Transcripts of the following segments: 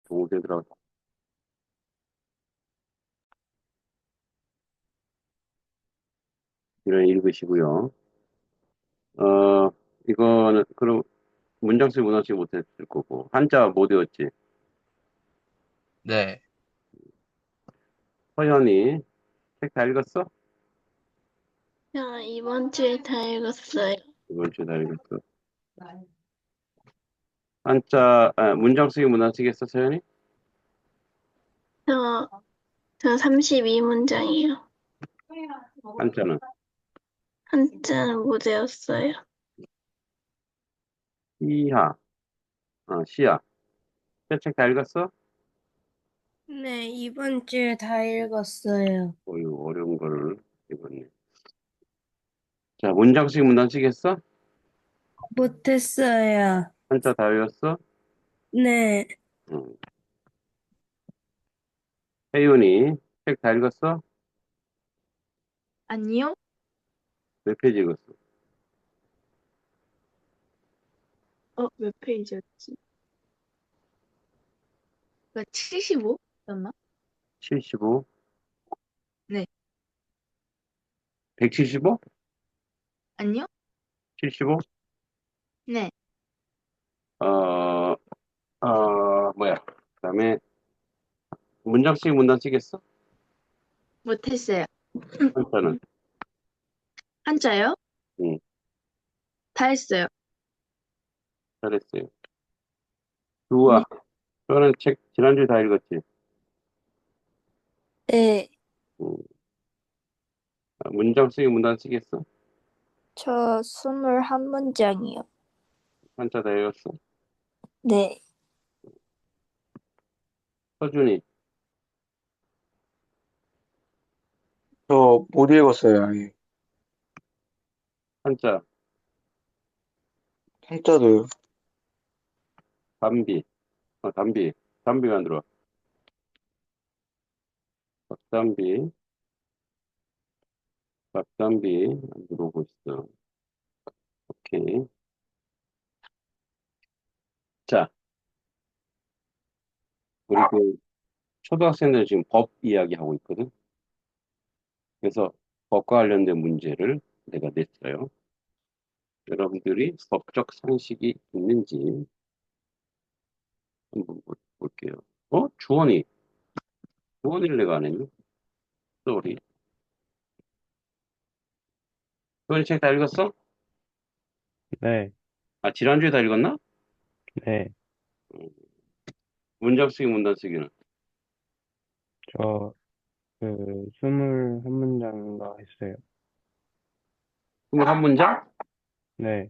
동호대들하고 이런 읽으시고요. 이거는 그럼 문장수 문학식 못했을 거고 한자 못 외웠지. 네. 서현이 책 다 읽었어? 이번 주에 다 읽었어요. 이번 주에 다 읽었어. 문장 쓰기 문학식 했어, 서현이? 저, 저 32문장이요. 한자는 한자는 못 외웠어요. 시야, 시야. 책 다 읽었어? 네, 이번 주에 다 읽었어요. 어유 어려운 거를 읽었네. 자, 문장 쓰기 문학식 했어? 못했어요. 한자 다 외웠어? 네, 응. 혜윤이 책 다 읽었어? 아니요? 몇 페이지 읽었어? 몇 페이지였지? 그 75였나? 75? 네. 175? 아니요? 75? 네. 어, 뭐야. 그다음에 문장 쓰기 문단 쓰겠어? 못했어요. 한자는? 한자요? 응, 다 했어요. 잘했어요. 네. 좋아. 너는 책 지난주에 다 읽었지? 네, 응. 문장 쓰기 문단 쓰겠어? 저 21문장이요. 한자 다 읽었어? 네, 서준이 저 못 읽었어요, 아예. 한자 한자도요. 담비 담비가 안 들어와. 박담비 박담비 안 들어오고 있어. 오케이. 자, 우리 그 초등학생들 지금 법 이야기하고 있거든. 그래서 법과 관련된 문제를 내가 냈어요. 여러분들이 법적 상식이 있는지 한번 볼게요. 주원이를 내가 안 했네. 쏘리. 주원이 책 다 읽었어? 네, 지난주에 다 읽었나? 네. 음, 문장 쓰기, 문단 쓰기는. 저, 21문장인가 했어요. 21문장? 네,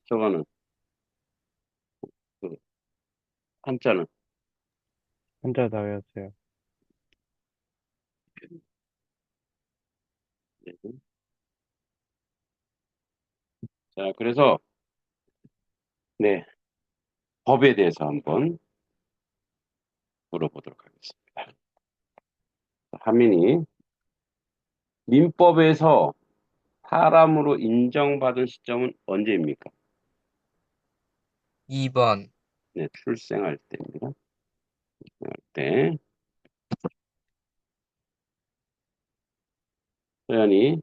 저거는, 그, 한자는. 한자 다 외웠어요. 네. 자, 그래서, 네, 법에 대해서 한번 물어보도록 하겠습니다. 하민이, 민법에서 사람으로 인정받은 시점은 언제입니까? 2번. 네, 출생할 때입니다. 출생할 때. 소연이,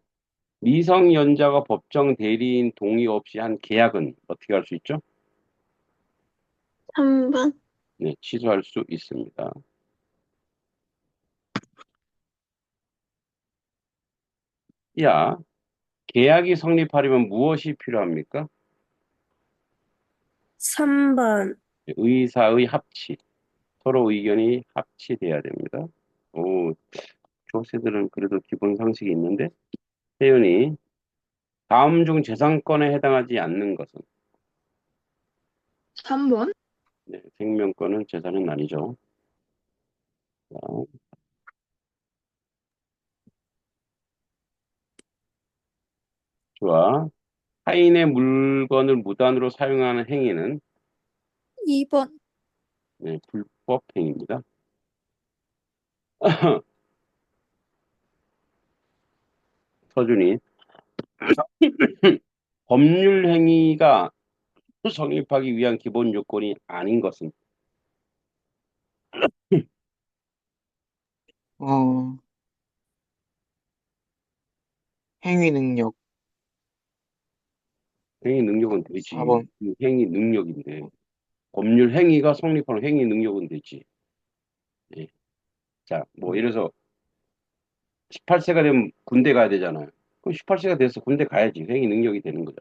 미성년자가 법정 대리인 동의 없이 한 계약은 어떻게 할 수 있죠? 3번. 네, 취소할 수 있습니다. 야, 계약이 성립하려면 무엇이 필요합니까? 3번. 의사의 합치. 서로 의견이 합치돼야 됩니다. 오, 조세들은 그래도 기본 상식이 있는데, 태연이 다음 중 재산권에 해당하지 않는 것은? 3번? 네, 생명권은 재산은 아니죠. 자, 좋아. 타인의 물건을 무단으로 사용하는 행위는 2번. 네, 불법 행위입니다. 서준이 법률 행위가 성립하기 위한 기본 요건이 아닌 것은 어, 행위 능력. 행위 능력은 되지. 4번. 행위 능력인데 법률 행위가 성립하는 행위 능력은 되지. 예. 자, 뭐 예를 들어서 18세가 되면 군대 가야 되잖아요. 그럼 18세가 돼서 군대 가야지. 행위 능력이 되는 거죠.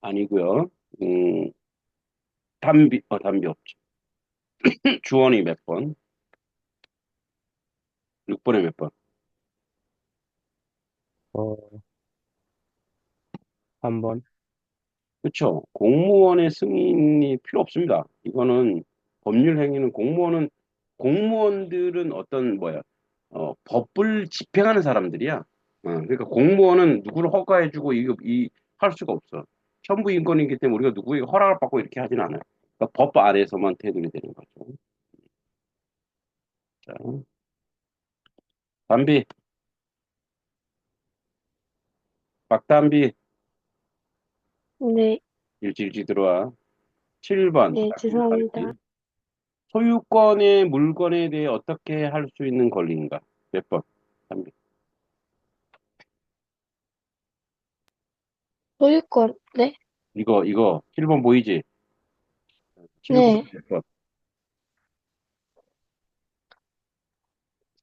아니고요. 담비 없죠. 주원이 몇 번? 6번에 몇 번? 어, 3번. 그렇죠. 공무원의 승인이 필요 없습니다. 이거는 법률 행위는 공무원들은 어떤 뭐야? 법을 집행하는 사람들이야. 그러니까 공무원은 누구를 허가해주고 이 할 수가 없어. 천부인권이기 때문에 우리가 누구에게 허락을 받고 이렇게 하진 않아요. 그러니까 법 아래에서만 태도를 되는 거죠. 자, 담비, 박담비 네, 일찍 들어와. 7번 네, 죄송합니다. 소유권의 물건에 대해 어떻게 할 수 있는 권리인가? 몇 번? 담비. 소유권, 네? 이거 7번 보이지? 7번 네, 몇 번?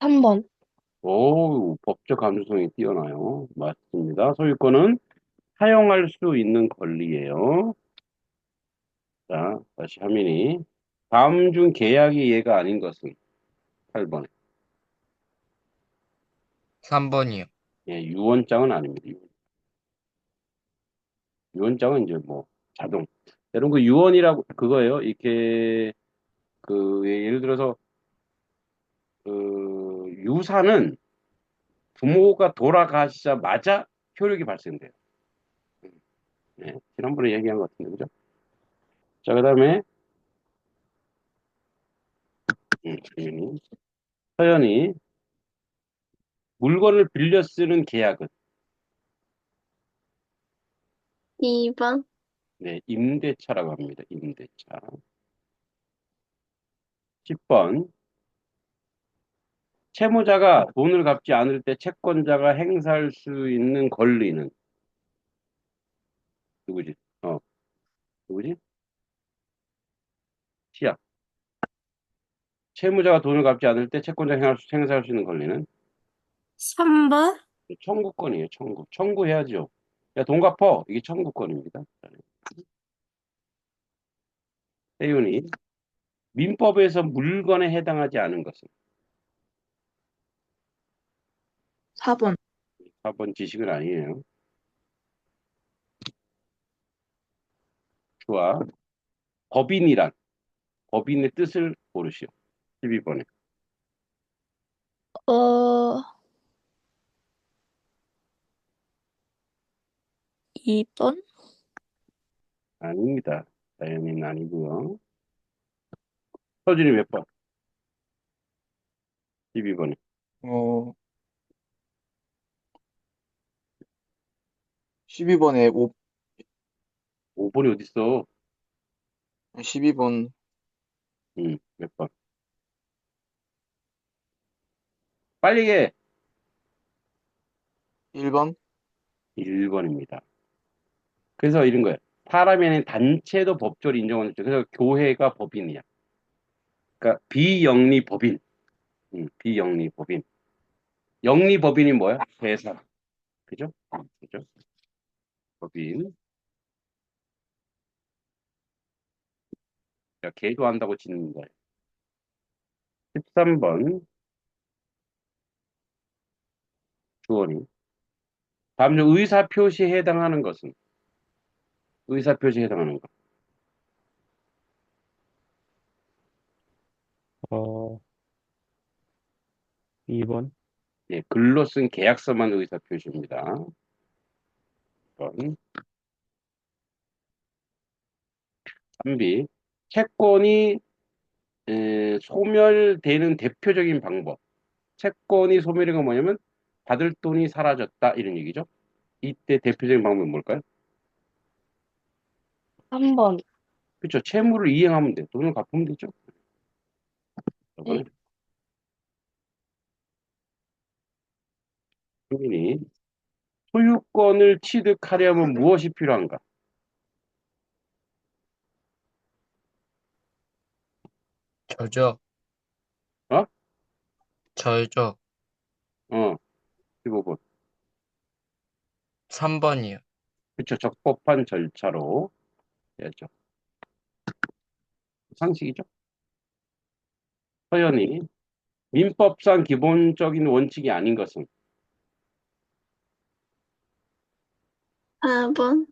3번. 오, 법적 감수성이 뛰어나요. 맞습니다. 소유권은 사용할 수 있는 권리예요. 자, 다시 하민이. 다음 중 계약이 얘가 아닌 것은 8번에. 3번이요. 예, 유언장은 아닙니다. 유언장은 이제 뭐 자동. 이런 거 유언이라고 그거예요. 이렇게 예를 들어서 유사는 부모가 돌아가시자마자 효력이 발생돼요. 예, 지난번에 얘기한 것 같은데, 그죠? 자, 그 다음에, 당연히, 서연이 물건을 빌려 쓰는 계약은, 2번, 네, 임대차라고 합니다. 임대차. 10번, 채무자가 돈을 갚지 않을 때 채권자가 행사할 수 있는 권리는, 누구지? 누구지? 시야. 채무자가 돈을 갚지 않을 때 채권자가 행사할 수 있는 권리는 3번? 청구권이에요. 청구해야죠. 야, 돈 갚어. 이게 청구권입니다. 혜윤이 민법에서 물건에 해당하지 않은 것은 4번. 4번 지식은 아니에요. 좋아. 법인이란 법인의 뜻을 고르시오. 12번에. 어, 2번? 아닙니다. 자연인 아니고요. 서준이 몇 번? 12번에. 어, 12번에 5번이 어딨어? 12번, 몇 번? 빨리 해. 1번, 1번입니다. 그래서 이런 거예요. 사람이 아닌 단체도 법적으로 인정하는 죠. 그래서 교회가 법인이야. 그러니까 비영리 법인. 비영리 법인. 영리 법인이 뭐야? 회사. 그죠? 그죠? 법인. 야, 개도 한다고 짓는 거예요. 13번 주어니. 다음 중 의사표시에 해당하는 것은? 의사표시에 해당하는 것. 어, 2번. 예, 글로 쓴 계약서만 의사표시입니다. 번 3비. 채권이 소멸되는 대표적인 방법. 채권이 소멸인 건 뭐냐면 받을 돈이 사라졌다 이런 얘기죠. 이때 대표적인 방법은 뭘까요? 3번. 그렇죠. 채무를 이행하면 돼. 돈을 갚으면 되죠. 이번에 국민이 소유권을 취득하려면 무엇이 필요한가? 저죠. 어? 저죠. 어, 15번. 3번이요. 그렇죠. 적법한 절차로 해야죠. 상식이죠. 서연이 민법상 기본적인 원칙이 아닌 것은 4번.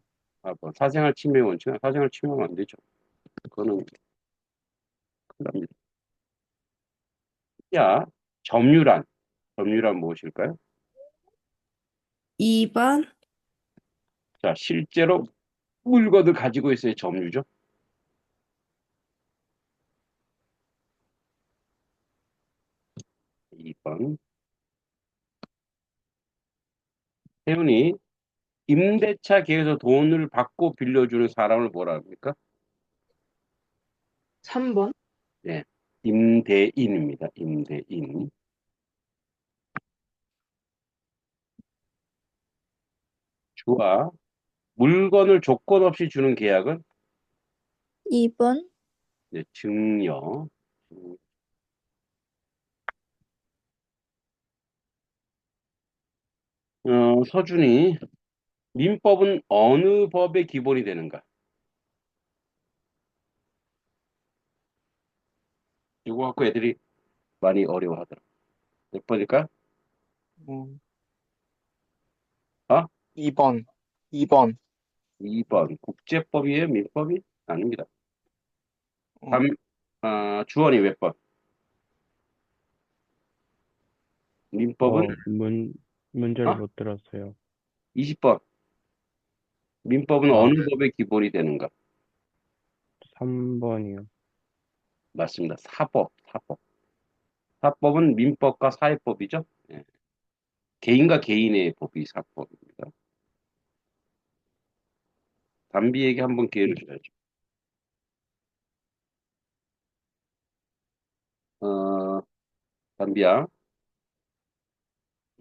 뭐 사생활 침해 원칙은 사생활 침해하면 안 되죠. 그거는 큰일 납니다. 자, 점유란. 점유란 무엇일까요? 2번. 자, 실제로 물건을 가지고 있어야 점유죠. 이번 태훈이 임대차 계에서 돈을 받고 빌려주는 사람을 뭐라 합니까? 3번. 네, 임대인입니다. 임대인. 주와 물건을 조건 없이 주는 계약은 2번. 네, 증여. 서준이 민법은 어느 법의 기본이 되는가? 이거 갖고 애들이 많이 어려워하더라. 몇 번일까? 음, 아, 2번. 2번. 2번. 국제법이에요? 민법이? 아닙니다. 어, 주원이 몇 번? 민법은 문제를 아, 못 들었어요. 20번. 민법은 아, 어느 법의 기본이 되는가? 3번이요. 맞습니다. 사법, 사법. 사법은 민법과 사회법이죠. 예. 개인과 개인의 법이 사법입니다. 담비에게 한번 기회를 줘야죠. 어, 담비야,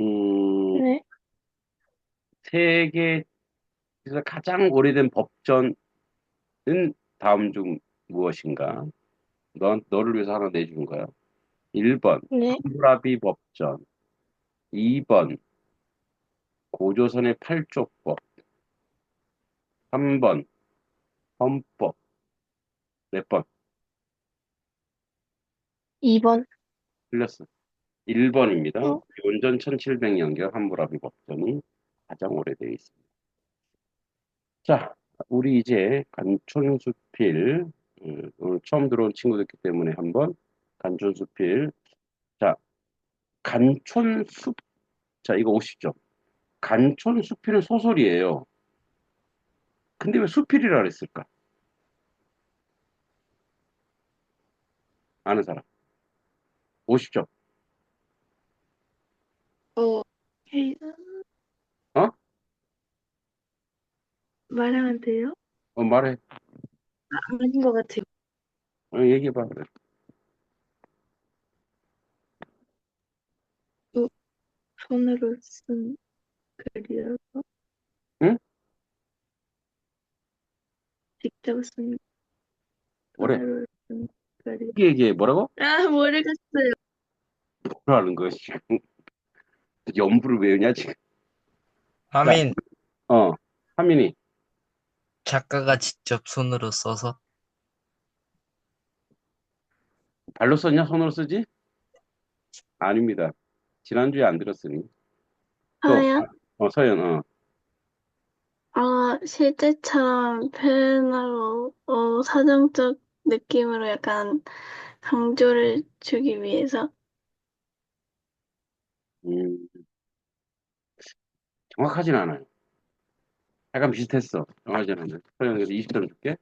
음, 네. 세계에서 가장 오래된 법전은 다음 중 무엇인가? 너를 위해서 하나 내준 거야. 1번, 네. 함무라비 법전. 2번, 고조선의 8조법. 3번, 헌법. 몇 번? 2번. 틀렸어. 1번입니다. 어? 원전 1700년경 함무라비 법전이 가장 오래되어 있습니다. 자, 우리 이제 간촌수필, 오늘 처음 들어온 친구들이기 때문에 한번 간촌수필. 자, 간촌수, 자, 이거 50점. 간촌수필은 소설이에요. 근데 왜 수필이라 그랬을까? 아는 사람. 50점. 어, 헤이, 어? 말하면 돼요? 말해. 아닌 것 같아요. 얘기해봐. 그래. 손으로 쓴 글이라서 응? 직접 쓴 뭐래? 손으로 쓴 글이. 얘기해. 뭐라고? 모르겠어요. 뭐라는 거야, 지금. 연부를 외우냐, 지금. 자, 하민, 하민이. 작가가 직접 손으로 써서 발로 썼냐? 손으로 쓰지? 아닙니다. 지난주에 안 들었으니. 또, 서연? 서연, 실제처럼 표현하고, 사정적 느낌으로 약간 강조를 주기 위해서. 음, 정확하진 않아요. 약간 비슷했어. 정확하진 않아요. 서연, 그래서 20점 줄게.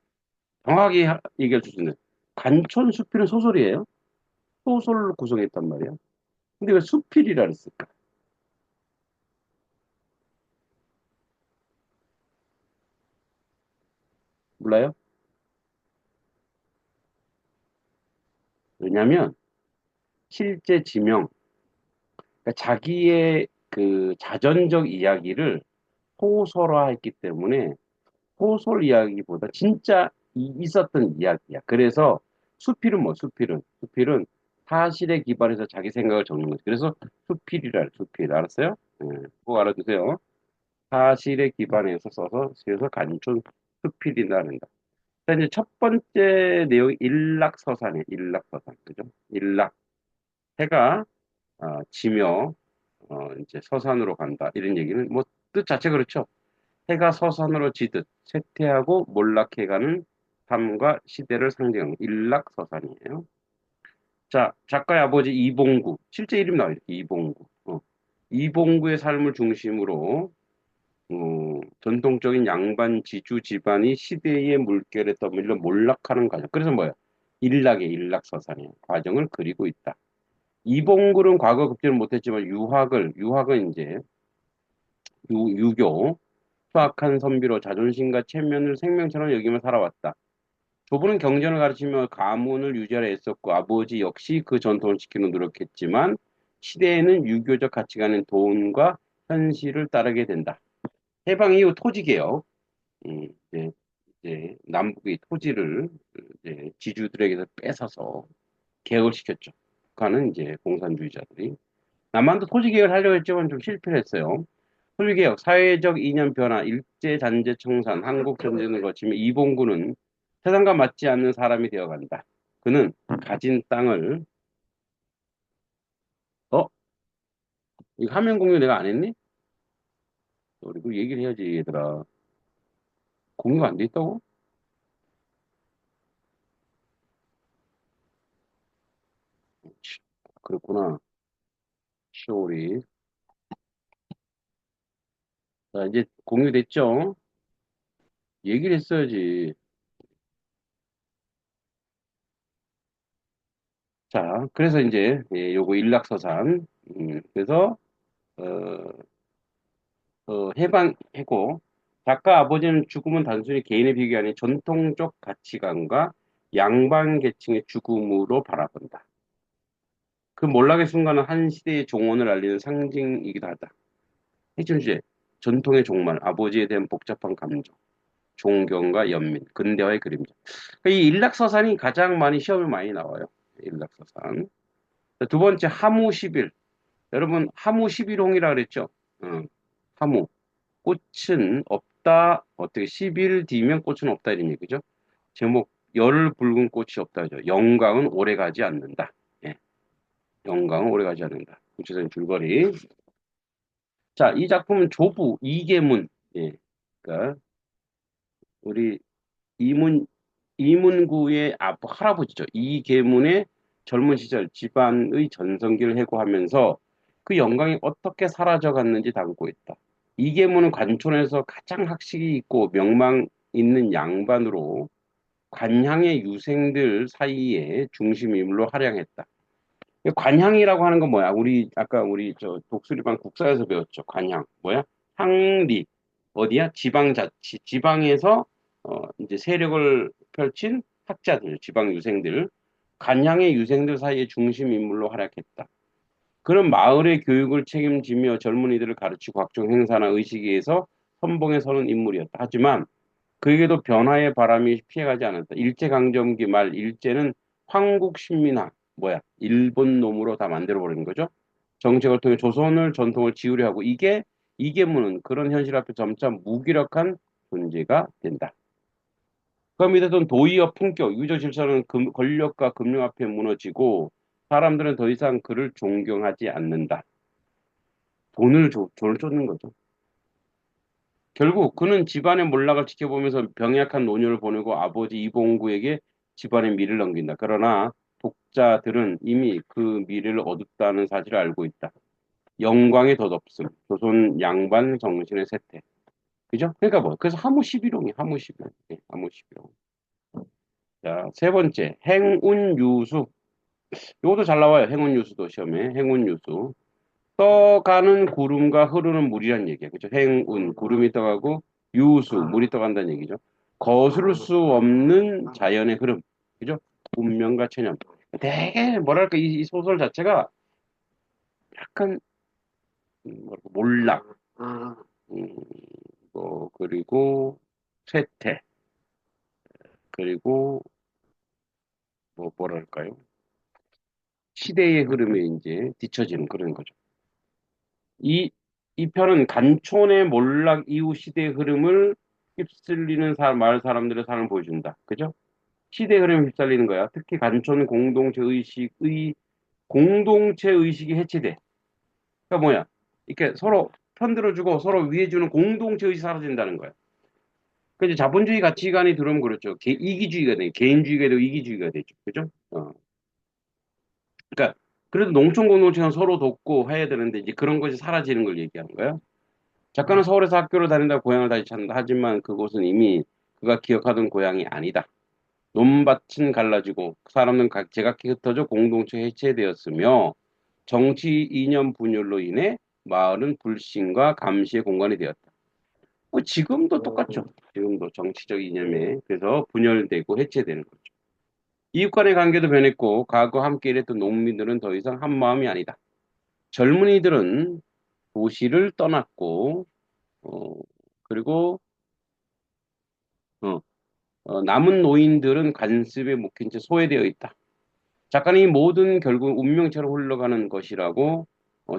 정확하게 얘기해 줄 수 있는. 관촌수필은 소설이에요. 소설로 구성했단 말이야. 근데 왜 수필이라 그랬을까? 몰라요? 왜냐면 실제 지명, 그러니까 자기의 그 자전적 이야기를 소설화했기 때문에 소설 이야기보다 진짜 있었던 이야기야. 그래서 수필은 뭐 수필은 사실에 기반해서 자기 생각을 적는 거지. 그래서 수필이라 수필 알았어요? 예, 꼭 알아두세요. 사실에 기반해서 써서 그래서 간촌 수필이라는 거. 자, 이제 첫 번째 내용이 일락서산이에요. 일락서산. 그죠? 일락. 해가 지며 이제 서산으로 간다. 이런 얘기는 뭐 뜻 자체 그렇죠. 해가 서산으로 지듯 쇠퇴하고 몰락해가는 삶과 시대를 상징하는 일락서산이에요. 자, 작가의 아버지 이봉구. 실제 이름 나와요. 이렇게 이봉구. 이봉구의 삶을 중심으로 전통적인 양반 지주 집안이 시대의 물결에 떠밀려 몰락하는 과정. 그래서 뭐예요? 일락의 일락서산이에요. 과정을 그리고 있다. 이봉굴은 과거 급제는 못했지만 유학은 이제 유교, 수학한 선비로 자존심과 체면을 생명처럼 여기며 살아왔다. 조부는 경전을 가르치며 가문을 유지하려 애썼고 아버지 역시 그 전통을 지키려 노력했지만 시대에는 유교적 가치관인 돈과 현실을 따르게 된다. 해방 이후 토지개혁, 이제, 남북의 토지를 이제 지주들에게서 뺏어서 개혁을 시켰죠. 북한은 이제 공산주의자들이. 남한도 토지개혁을 하려고 했지만 좀 실패를 했어요. 토지개혁, 사회적 이념 변화, 일제잔재 청산, 한국전쟁을 거치며 이봉구는 세상과 맞지 않는 사람이 되어간다. 그는 가진 땅을 어? 이거 화면 공유 내가 안 했니? 그리고 얘기를 해야지 얘들아. 공유가 안 돼 있다고? 그렇구나. 쇼리. 자, 이제 공유됐죠? 얘기를 했어야지. 자, 그래서 이제 요거 일락서산. 그래서 어, 해방했고 작가 아버지는 죽음은 단순히 개인의 비극이 아닌 전통적 가치관과 양반 계층의 죽음으로 바라본다. 그 몰락의 순간은 한 시대의 종언을 알리는 상징이기도 하다. 핵심 주제, 전통의 종말, 아버지에 대한 복잡한 감정, 존경과 연민, 근대화의 그림자. 그러니까 이 일락서산이 가장 많이 시험에 많이 나와요. 일락서산. 두 번째, 하무11. 여러분, 하무11홍이라 그랬죠? 하무. 꽃은 없다. 어떻게 10일 뒤면 꽃은 없다 이런 얘기죠. 제목 열을 붉은 꽃이 없다죠. 영광은 오래 가지 않는다. 예. 영광은 오래 가지 않는다. 구체적인 줄거리. 자, 이 작품은 조부 이계문. 예. 그러니까 우리 이문구의 할아버지죠. 이계문의 젊은 시절 집안의 전성기를 해고하면서 그 영광이 어떻게 사라져 갔는지 담고 있다. 이계문은 관촌에서 가장 학식이 있고 명망 있는 양반으로 관향의 유생들 사이에 중심 인물로 활약했다. 관향이라고 하는 건 뭐야? 아까 우리 저 독수리반 국사에서 배웠죠. 관향. 뭐야? 항리. 어디야? 지방자치. 지방에서 이제 세력을 펼친 학자들, 지방 유생들. 관향의 유생들 사이에 중심 인물로 활약했다. 그런 마을의 교육을 책임지며 젊은이들을 가르치고 각종 행사나 의식에서 선봉에 서는 인물이었다. 하지만 그에게도 변화의 바람이 피해가지 않았다. 일제강점기 말 일제는 황국신민화, 뭐야, 일본 놈으로 다 만들어버린 거죠. 정책을 통해 조선을 전통을 지우려 하고 이계문은 그런 현실 앞에 점차 무기력한 존재가 된다. 그 밑에서는 도의와 품격, 유저 질서는 권력과 금융 앞에 무너지고 사람들은 더 이상 그를 존경하지 않는다. 돈을 쫓는 거죠. 결국 그는 집안의 몰락을 지켜보면서 병약한 노년을 보내고 아버지 이봉구에게 집안의 미를 넘긴다. 그러나 독자들은 이미 그 미를 어둡다는 사실을 알고 있다. 영광의 덧없음, 조선 양반 정신의 쇠퇴. 그죠? 그러니까 뭐, 그래서 하무 11홍이 하무 11홍. 네, 하무 11홍. 자, 세 번째, 행운유수. 이것도 잘 나와요. 행운유수도 시험에. 행운유수. 떠가는 구름과 흐르는 물이란 얘기야. 그죠? 행운, 구름이 떠가고 유수, 물이 떠간다는 얘기죠. 거스를 수 없는 자연의 흐름. 그죠? 운명과 체념. 되게 뭐랄까 이 소설 자체가 약간 뭐랄까, 몰락, 음, 그리고 쇠퇴, 그리고 뭐랄까요? 시대의 흐름에 이제 뒤처지는 그런 거죠. 이, 이 편은 간촌의 몰락 이후 시대의 흐름을 휩쓸리는 마을 사람들의 삶을 보여준다. 그죠? 시대의 흐름에 휩쓸리는 거야. 특히 간촌 공동체 의식이 해체돼. 그러니까 뭐야? 이렇게 서로 편들어주고 서로 위해주는 공동체 의식이 사라진다는 거야. 그 이제 자본주의 가치관이 들어오면 그렇죠. 이기주의가 돼. 개인주의가 되고 이기주의가 되죠. 그죠? 그러니까 그래도 농촌 공동체는 서로 돕고 해야 되는데 이제 그런 것이 사라지는 걸 얘기하는 거예요. 작가는 서울에서 학교를 다닌다 고향을 다시 찾는다. 하지만 그곳은 이미 그가 기억하던 고향이 아니다. 논밭은 갈라지고 사람은 제각기 흩어져 공동체 해체되었으며 정치 이념 분열로 인해 마을은 불신과 감시의 공간이 되었다. 지금도 똑같죠. 지금도 정치적 이념에 그래서 분열되고 해체되는 거죠. 이웃 간의 관계도 변했고 과거 함께 일했던 농민들은 더 이상 한 마음이 아니다. 젊은이들은 도시를 떠났고 어, 그리고 어, 남은 노인들은 관습에 묶인 채 소외되어 있다. 작가는 이 모든 결국 운명처럼 흘러가는 것이라고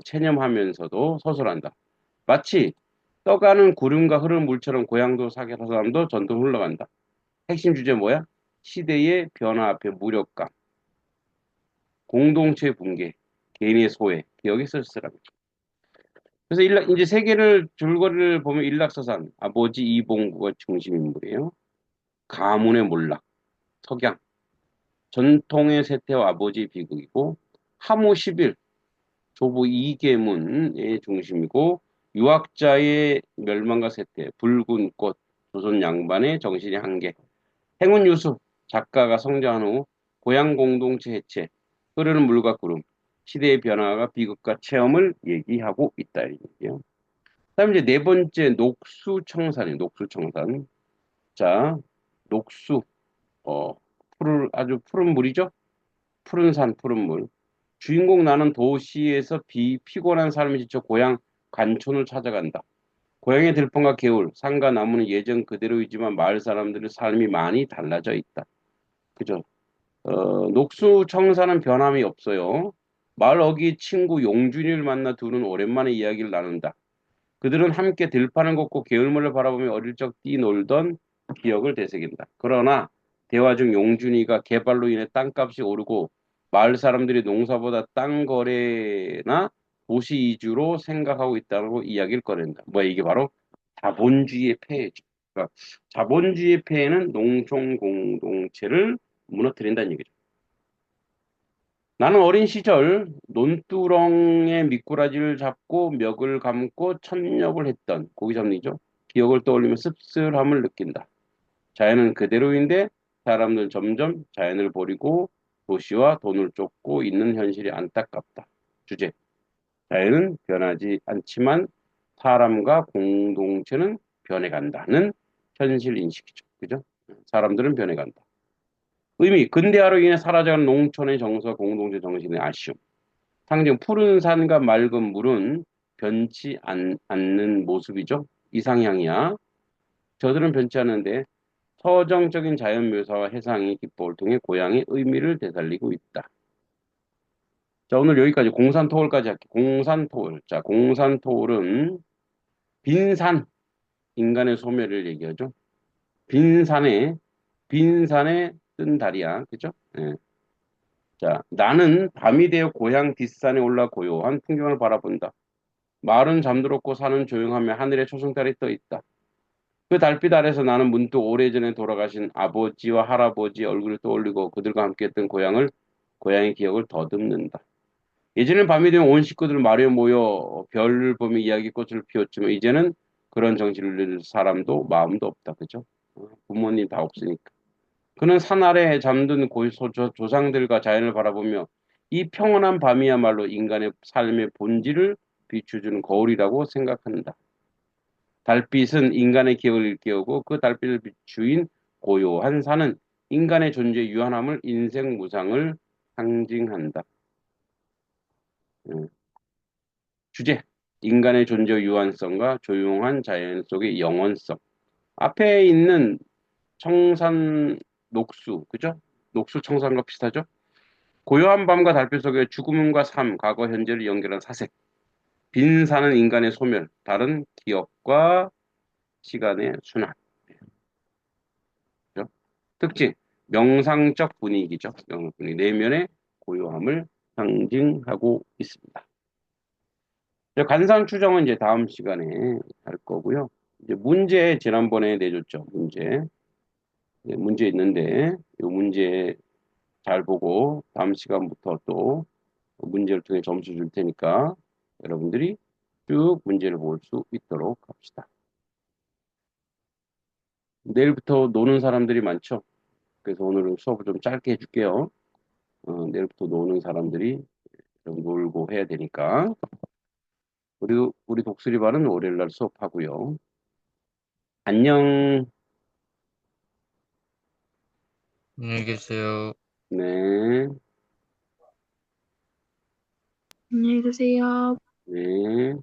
체념하면서도 서술한다. 마치 떠가는 구름과 흐르는 물처럼 고향도 사람도 전도 흘러간다. 핵심 주제 뭐야? 시대의 변화 앞에 무력감, 공동체 붕괴, 개인의 소외, 기억이 쓸쓸함. 그래서 이제 세계를 줄거리를 보면 일락서산, 아버지 이봉구가 중심 인물이에요. 가문의 몰락, 석양, 전통의 세태와 아버지 비극이고, 하모 10일, 조부 이계문의 중심이고, 유학자의 멸망과 세태, 붉은 꽃, 조선 양반의 정신의 한계, 행운 유수, 작가가 성장한 후 고향 공동체 해체, 흐르는 물과 구름, 시대의 변화가 비극과 체험을 얘기하고 있다. 이게요. 그다음 이제 네 번째 녹수청산이에요. 녹수청산. 자, 녹수, 어, 아주 푸른 물이죠. 푸른 산, 푸른 물. 주인공 나는 도시에서 피곤한 삶을 지쳐 고향 관촌을 찾아간다. 고향의 들판과 개울, 산과 나무는 예전 그대로이지만 마을 사람들의 삶이 많이 달라져 있다. 그죠? 녹수청산은 변함이 없어요. 마을 어귀 친구 용준이를 만나 둘은 오랜만에 이야기를 나눈다. 그들은 함께 들판을 걷고 게을물을 바라보며 어릴 적 뛰놀던 기억을 되새긴다. 그러나 대화 중 용준이가 개발로 인해 땅값이 오르고 마을 사람들이 농사보다 땅 거래나 도시 이주로 생각하고 있다고 이야기를 꺼낸다. 이게 바로 자본주의의 폐해죠. 그러니까 자본주의의 폐해는 농촌 공동체를 무너뜨린다는 얘기죠. 나는 어린 시절 논두렁에 미꾸라지를 잡고 멱을 감고 천nhập 했던 고기 잡리죠. 기억을 떠올리며 씁쓸함을 느낀다. 자연은 그대로인데 사람들은 점점 자연을 버리고 도시와 돈을 쫓고 있는 현실이 안타깝다. 주제. 자연은 변하지 않지만 사람과 공동체는 변해간다는 현실 인식이죠. 그죠? 사람들은 변해간다. 의미, 근대화로 인해 사라져가는 농촌의 정서와 공동체 정신의 아쉬움. 상징 푸른 산과 맑은 물은 변치 않는 모습이죠. 이상향이야. 저들은 변치 않는데 서정적인 자연 묘사와 해상의 기법을 통해 고향의 의미를 되살리고 있다. 자, 오늘 여기까지 공산토월까지 할게요. 공산토월. 자, 공산토월은 빈산, 인간의 소멸을 얘기하죠. 빈산에 뜬 달이야. 그죠? 예. 자, 나는 밤이 되어 고향 뒷산에 올라 고요한 풍경을 바라본다. 마을은 잠들었고 산은 조용하며 하늘에 초승달이 떠 있다. 그 달빛 아래서 나는 문득 오래전에 돌아가신 아버지와 할아버지 얼굴을 떠올리고 그들과 함께했던 고향의 기억을 더듬는다. 예전엔 밤이 되면 온 식구들 마루에 모여 별을 보며 이야기꽃을 피웠지만 이제는 그런 정신을 낼 사람도 마음도 없다. 그죠? 부모님 다 없으니까. 그는 산 아래에 잠든 조상들과 자연을 바라보며 이 평온한 밤이야말로 인간의 삶의 본질을 비춰주는 거울이라고 생각한다. 달빛은 인간의 기억을 일깨우고 그 달빛을 비추인 고요한 산은 인간의 존재의 유한함을 인생 무상을 상징한다. 주제, 인간의 존재 유한성과 조용한 자연 속의 영원성. 앞에 있는 청산 녹수, 그죠? 녹수 청산과 비슷하죠? 고요한 밤과 달빛 속에 죽음과 삶, 과거, 현재를 연결한 사색. 빈사는 인간의 소멸, 다른 기억과 시간의 순환. 그죠? 특징, 명상적 분위기죠. 명상 분위기. 내면의 고요함을 상징하고 있습니다. 간산 추정은 이제 다음 시간에 할 거고요. 이제 문제 지난번에 내줬죠. 문제. 문제 있는데 이 문제 잘 보고 다음 시간부터 또 문제를 통해 점수 줄 테니까 여러분들이 쭉 문제를 볼 수 있도록 합시다. 내일부터 노는 사람들이 많죠. 그래서 오늘은 수업을 좀 짧게 해줄게요. 내일부터 노는 사람들이 좀 놀고 해야 되니까. 그리고 우리 독수리반은 월요일날 수업하고요. 안녕. 안녕히 계세요. 네. 안녕히 계세요. 네.